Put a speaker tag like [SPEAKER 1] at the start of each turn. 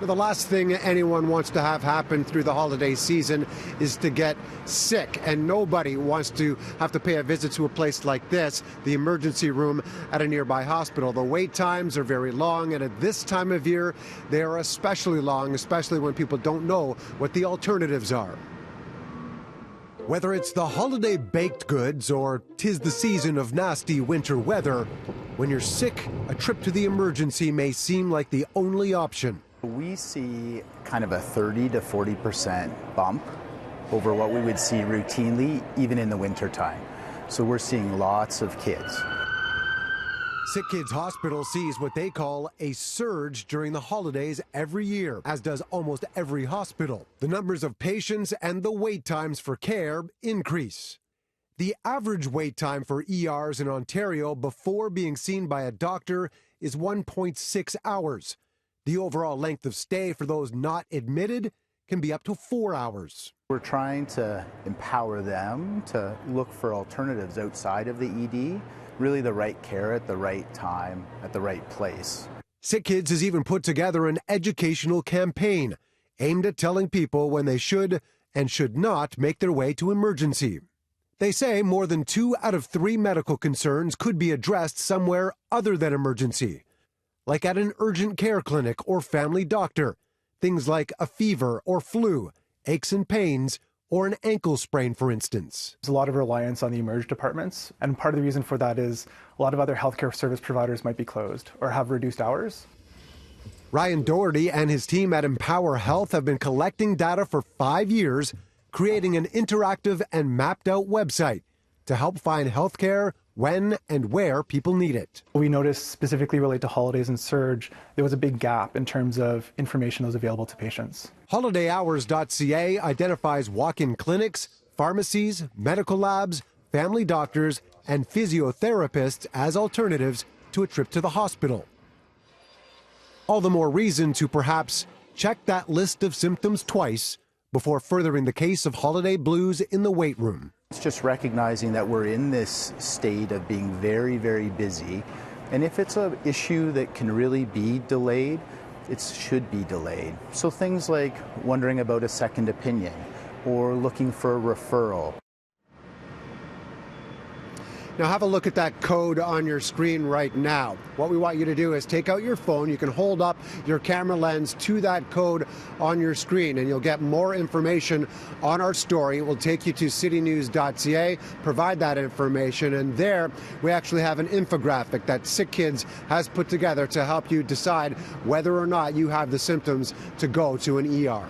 [SPEAKER 1] The last thing anyone wants to have happen through the holiday season is to get sick, and nobody wants to have to pay a visit to a place like this, the emergency room at a nearby hospital. The wait times are very long, and at this time of year, they are especially long, especially when people don't know what the alternatives are. Whether it's the holiday baked goods or 'tis the season of nasty winter weather, when you're sick, a trip to the emergency may seem like the only option.
[SPEAKER 2] We see kind of a 30 to 40% bump over what we would see routinely, even in the wintertime. So we're seeing lots of kids.
[SPEAKER 1] Sick Kids Hospital sees what they call a surge during the holidays every year, as does almost every hospital. The numbers of patients and the wait times for care increase. The average wait time for ERs in Ontario before being seen by a doctor is 1.6 hours. The overall length of stay for those not admitted can be up to 4 hours.
[SPEAKER 2] We're trying to empower them to look for alternatives outside of the ED, really the right care at the right time, at the right place.
[SPEAKER 1] Sick Kids has even put together an educational campaign aimed at telling people when they should and should not make their way to emergency. They say more than 2 out of 3 medical concerns could be addressed somewhere other than emergency, like at an urgent care clinic or family doctor. Things like a fever or flu, aches and pains, or an ankle sprain, for instance.
[SPEAKER 3] There's a lot of reliance on the emerge departments, and part of the reason for that is a lot of other healthcare service providers might be closed or have reduced hours.
[SPEAKER 1] Ryan Doherty and his team at Empower Health have been collecting data for 5 years, creating an interactive and mapped-out website to help find healthcare when and where people need it.
[SPEAKER 3] We noticed, specifically related to holidays and surge, there was a big gap in terms of information that was available to patients.
[SPEAKER 1] HolidayHours.ca identifies walk-in clinics, pharmacies, medical labs, family doctors, and physiotherapists as alternatives to a trip to the hospital. All the more reason to perhaps check that list of symptoms twice before furthering the case of holiday blues in the wait room.
[SPEAKER 2] It's just recognizing that we're in this state of being very, very busy. And if it's an issue that can really be delayed, it should be delayed. So things like wondering about a second opinion or looking for a referral.
[SPEAKER 1] Now have a look at that code on your screen right now. What we want you to do is take out your phone. You can hold up your camera lens to that code on your screen and you'll get more information on our story. It will take you to CityNews.ca, provide that information, and there we actually have an infographic that Sick Kids has put together to help you decide whether or not you have the symptoms to go to an ER.